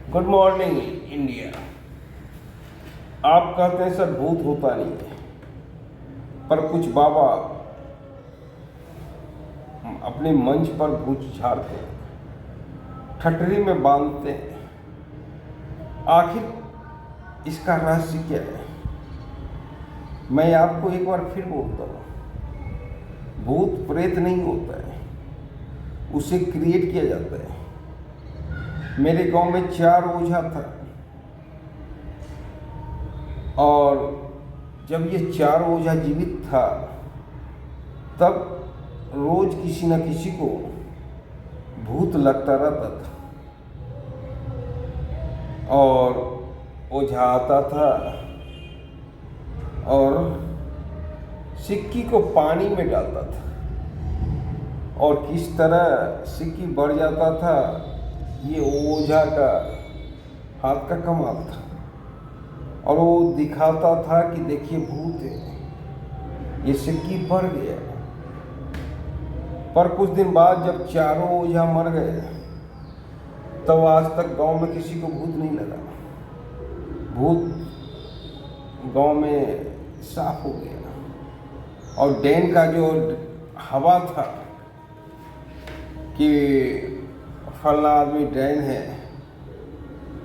Good morning India. आप कहते हैं सर भूत होता नहीं है, पर कुछ बाबा अपने मंच पर भूत झाड़ते हैं, ठटरी में बांधते हैं। आखिर इसका रहस्य क्या है? मैं आपको एक बार फिर बोलता हूँ, भूत प्रेत नहीं होता है, उसे क्रिएट किया जाता है। मेरे गांव में 4 ओझा था, और जब ये 4 ओझा जीवित था तब रोज किसी न किसी को भूत लगता रहता था, और ओझा आता था और सिक्की को पानी में डालता था, और किस तरह सिक्की बढ़ जाता था, ये ओझा का हाथ का कमाल था। और वो दिखाता था कि देखिए भूत है, ये सिक्की बढ़ गया। पर कुछ दिन बाद जब 4 ओझा मर गए तब आज तक गांव में किसी को भूत नहीं लगा। भूत गांव में साफ हो गया। और डैन का जो हवा था कि फलाना आदमी डैन है,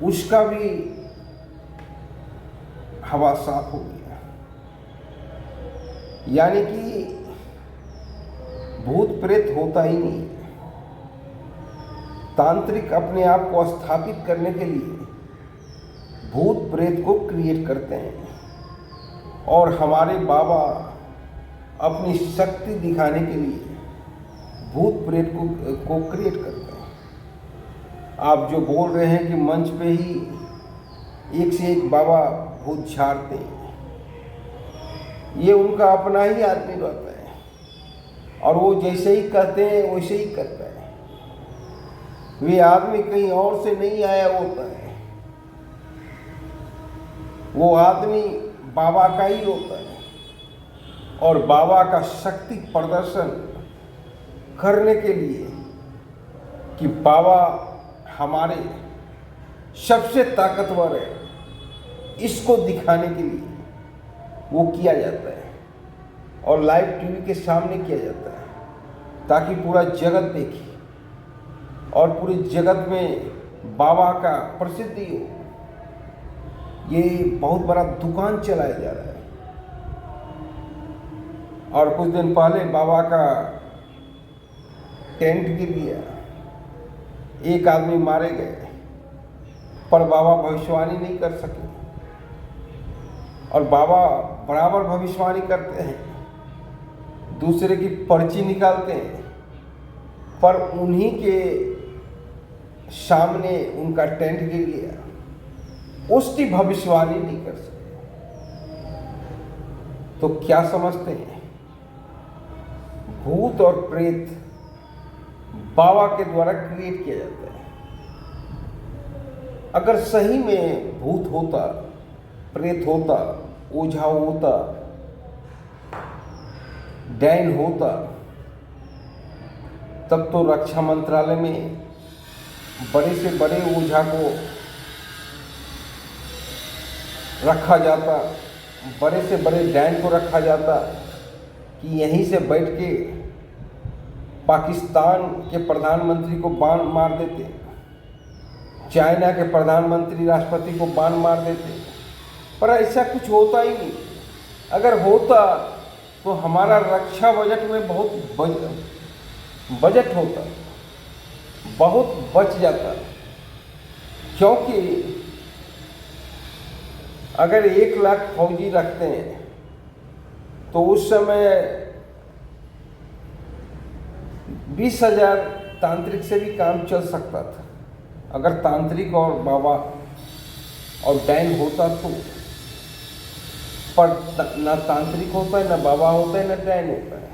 उसका भी हवा साफ हो गया। यानी कि भूत प्रेत होता ही नहीं। तांत्रिक अपने आप को स्थापित करने के लिए भूत प्रेत को क्रिएट करते हैं, और हमारे बाबा अपनी शक्ति दिखाने के लिए भूत प्रेत को क्रिएट करते हैं। आप जो बोल रहे हैं कि मंच पे ही एक से एक बाबा भूत झाड़ते हैं, ये उनका अपना ही आदमी रहता है, और वो जैसे ही कहते हैं वैसे ही करता है। वे आदमी कहीं और से नहीं आया होता है, वो आदमी बाबा का ही होता है, और बाबा का शक्ति प्रदर्शन करने के लिए कि बाबा हमारे सबसे ताकतवर है, इसको दिखाने के लिए वो किया जाता है, और लाइव टीवी के सामने किया जाता है, ताकि पूरा जगत देखे और पूरे जगत में बाबा का प्रसिद्धि हो। ये बहुत बड़ा दुकान चलाया जा रहा है। और कुछ दिन पहले बाबा का टेंट गिर गया, एक आदमी मारे गए, पर बाबा भविष्यवाणी नहीं कर सके। और बाबा बराबर भविष्यवाणी करते हैं, दूसरे की पर्ची निकालते हैं, पर उन्हीं के सामने उनका टेंट गिर गया, उसकी भविष्यवाणी नहीं कर सके। तो क्या समझते हैं? भूत और प्रेत बाबा के द्वारा क्रिएट किया जाता है। अगर सही में भूत होता, प्रेत होता, ओझा होता, डैन होता, तब तो रक्षा मंत्रालय में बड़े से बड़े ओझा को रखा जाता, बड़े से बड़े डैन को रखा जाता कि यहीं से बैठ के पाकिस्तान के प्रधानमंत्री को बाण मार देते, चाइना के प्रधानमंत्री राष्ट्रपति को बाण मार देते। पर ऐसा कुछ होता ही नहीं। अगर होता तो हमारा रक्षा बजट में बहुत बजट होता, बहुत बच जाता। क्योंकि अगर 1 लाख फौजी रखते हैं तो उस समय 20,000 तांत्रिक से भी काम चल सकता था। अगर तांत्रिक और बाबा और डैन होता तो, पर ना तांत्रिक होता है, ना बाबा होता है, ना डैन होता है।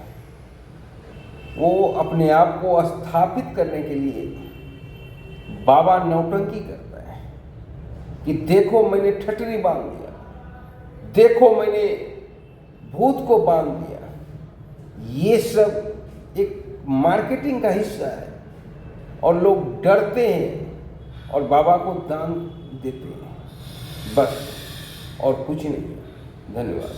वो अपने आप को स्थापित करने के लिए बाबा नौटंकी करता है कि देखो मैंने ठटरी बांध दिया, देखो मैंने भूत को बांध दिया। ये सब एक मार्केटिंग का हिस्सा है, और लोग डरते हैं और बाबा को दान देते हैं, बस और कुछ नहीं। धन्यवाद।